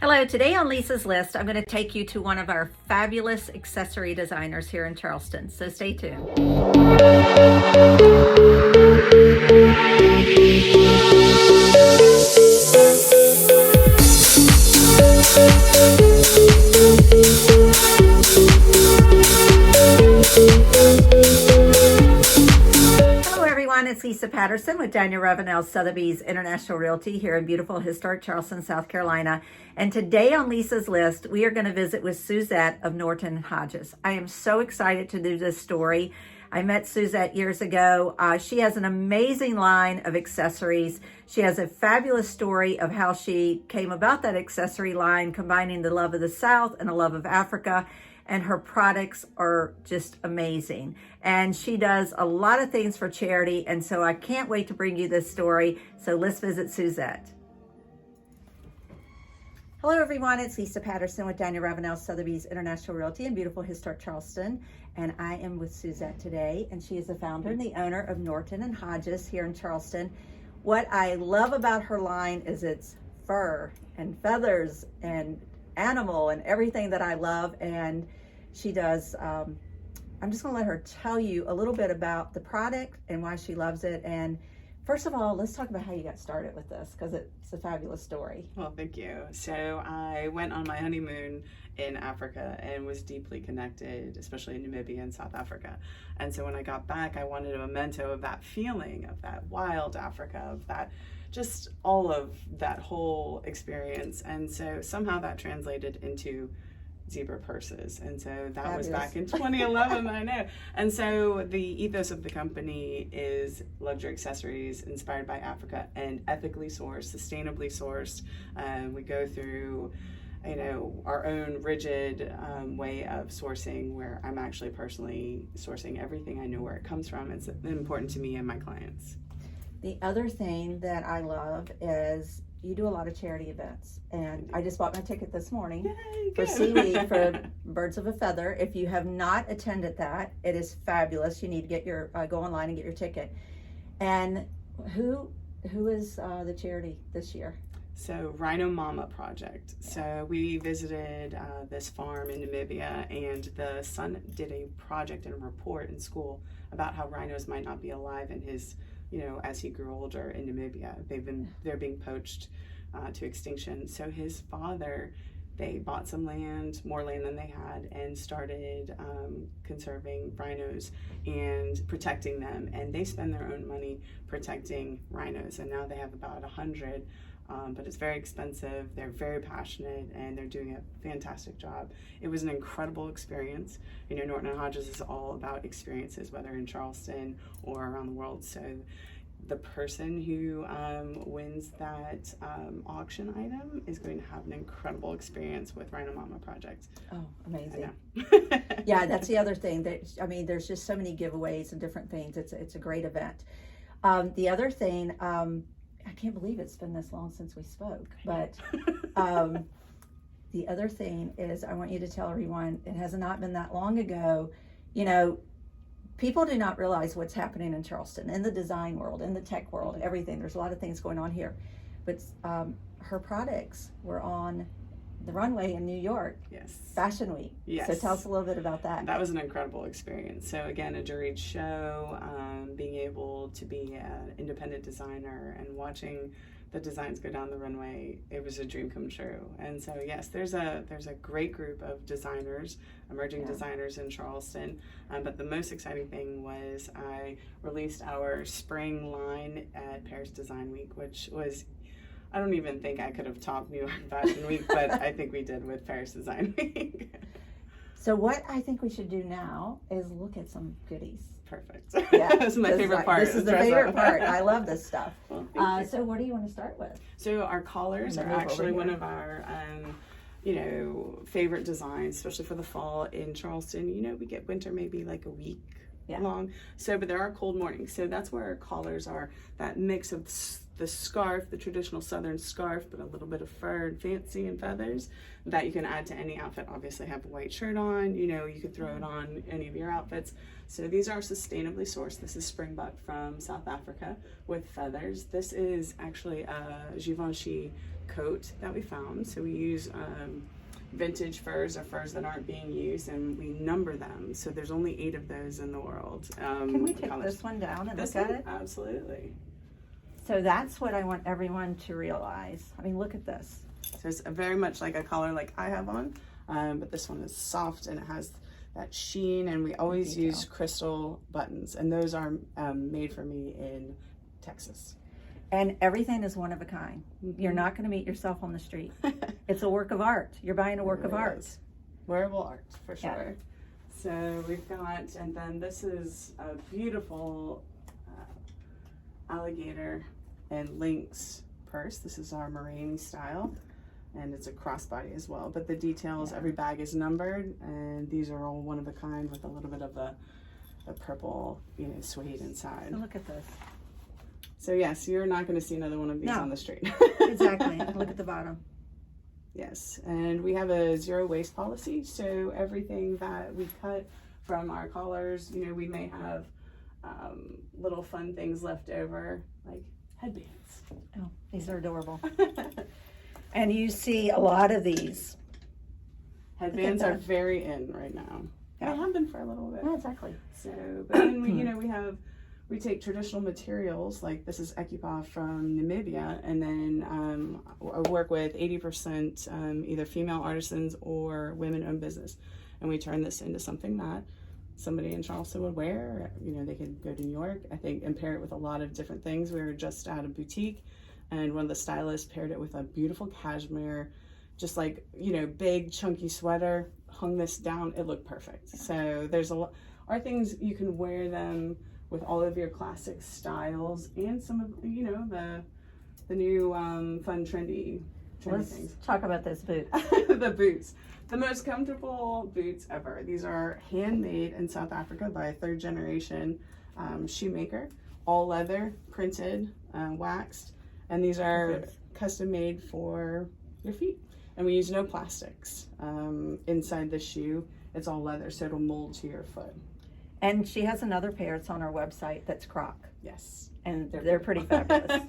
Hello, today on Lisa's List, I'm going to take you to one of our fabulous accessory designers here in Charleston, so stay tuned. It's Lisa Patterson with Daniel Ravenel Sotheby's International Realty here in beautiful historic Charleston, South Carolina. And today on Lisa's List, we are going to visit with Suzette of Norton and Hodges. I am so excited to do this story. I met Suzette years ago. She has an amazing line of accessories. She has a fabulous story of how she came about that accessory line, combining the love of the South and the love of Africa. And her products are just amazing. And she does a lot of things for charity. And so I can't wait to bring you this story. So let's visit Suzette. Hello, everyone. It's Lisa Patterson with Daniel Ravenel Sotheby's International Realty in beautiful historic Charleston. And I am with Suzette today. And she is the founder and the owner of Norton and Hodges here in Charleston. What I love about her line is its fur and feathers and animal and everything that I love. And she does, I'm just gonna let her tell you a little bit about the product and why she loves it. And first of all, let's talk about how you got started with this, because it's a fabulous story. Well, thank you. So I went on my honeymoon in Africa and was deeply connected, especially in Namibia and South Africa. And so when I got back, I wanted a memento of that feeling, of that wild Africa, of that, just all of that whole experience. And so somehow that translated into zebra purses. And so that was back in 2011, I know. And so the ethos of the company is luxury accessories inspired by Africa and ethically sourced, sustainably sourced. We go through, you know, our own rigid way of sourcing, where I'm actually personally sourcing everything. I know where it comes from. It's important to me and my clients. The other thing that I love is you do a lot of charity events, and I just bought my ticket this morning. Yay, for SEWE, for Birds of a Feather. If you have not attended that, it is fabulous. You need to get your go online and get your ticket. And who is the charity this year? So Rhino Mama Project. So we visited this farm in Namibia, and the son did a project and a report in school about how rhinos might not be alive in his, you know, as he grew older in Namibia. They're being poached to extinction. So his father, they bought some land, more land than they had, and started conserving rhinos and protecting them. And they spend their own money protecting rhinos. And now they have about 100, but it's very expensive. They're very passionate, and they're doing a fantastic job. It was an incredible experience. You know, Norton and Hodges is all about experiences, whether in Charleston or around the world. So the person who wins that auction item is going to have an incredible experience with Rhino Mama Project. Oh, amazing. Yeah, that's the other thing. I mean, there's just so many giveaways and different things. It's a great event. The other thing, I can't believe it's been this long since we spoke, but the other thing is I want you to tell everyone, it has not been that long ago, you know, people do not realize what's happening in Charleston, in the design world, in the tech world, everything. There's a lot of things going on here. But her products were on the runway in New York. Yes. Fashion Week. Yes. So tell us a little bit about that. That was an incredible experience. So again, a juried show, being able to be an independent designer and watching the designs go down the runway, it was a dream come true. And so yes, there's a great group of designers, emerging designers in Charleston. But the most exciting thing was I released our spring line at Paris Design Week, which was, I don't even think I could have topped New York Fashion Week, but I think we did with Paris Design Week. So what I think we should do now is look at some goodies. Perfect. Yeah, this is my favorite part. This is the favorite part. I love this stuff. Well, so what do you want to start with? So our collars are actually one of our you know, favorite designs, especially for the fall in Charleston. You know, we get winter maybe like a week long. So, but there are cold mornings. So that's where our collars are, that mix of the scarf, the traditional Southern scarf, but a little bit of fur and fancy and feathers that you can add to any outfit. Obviously have a white shirt on, you know, you could throw it on any of your outfits. So these are sustainably sourced. This is springbuck from South Africa with feathers. This is actually a Givenchy coat that we found. So we use vintage furs or furs that aren't being used, and we number them. So there's only 8 of those in the world. Can we take this one down and look at it? Absolutely. So that's what I want everyone to realize. I mean, look at this. So it's very much like a collar like I have on, but this one is soft and it has that sheen, and we always use crystal buttons, and those are made for me in Texas. And everything is one of a kind. You're not going to meet yourself on the street. It's a work of art. You're buying a work of art. Wearable art, for sure. Yeah. So we've got, and then this is a beautiful alligator and lynx purse. This is our Moraine style, and it's a crossbody as well. But the details, every bag is numbered, and these are all one of a kind with a little bit of a purple, suede inside. So look at this. So yes, you're not going to see another one of these on the street. Exactly. Look at the bottom. Yes, and we have a 0 waste policy. So everything that we cut from our collars, we may have little fun things left over, like headbands. Oh, these are adorable. And you see a lot of these. Headbands are very in right now. Yeah. They have been for a little bit. Yeah, exactly. So, but then we take traditional materials, like this is Equipa from Namibia, and then I work with 80% either female artisans or women-owned business, and we turn this into something that somebody in Charleston would wear. They could go to New York, I think, and pair it with a lot of different things. We were just at a boutique, and one of the stylists paired it with a beautiful cashmere, just like, big chunky sweater, hung this down. It looked perfect. So there's a lot, our things, you can wear them with all of your classic styles and some of, the new fun, trendy Let's things. Talk about those boots. The boots. The most comfortable boots ever. These are handmade in South Africa by a 3rd generation shoemaker. All leather, printed, waxed. And these are custom made for your feet. And we use no plastics inside the shoe. It's all leather, so it'll mold to your foot. And she has another pair. It's on our website. That's Croc. Yes. And they're pretty fabulous.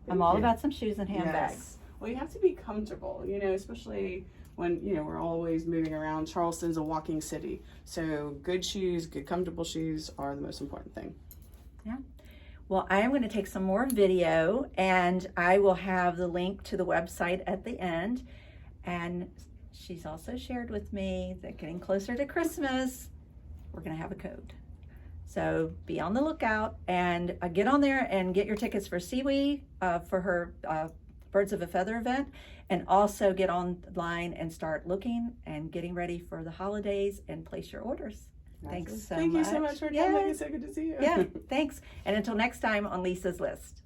I'm all about some shoes and handbags. Yes. Well, you have to be comfortable, especially when, we're always moving around. Charleston's a walking city. So good shoes, good comfortable shoes are the most important thing. Yeah. Well, I am going to take some more video, and I will have the link to the website at the end. And she's also shared with me that getting closer to Christmas, we're going to have a code. So be on the lookout and get on there and get your tickets for SEWE for her Birds of a Feather event, and also get online and start looking and getting ready for the holidays and place your orders. Thanks so much. Thank you so much for coming. It's so good to see you. Yeah, thanks. And until next time on Lisa's List.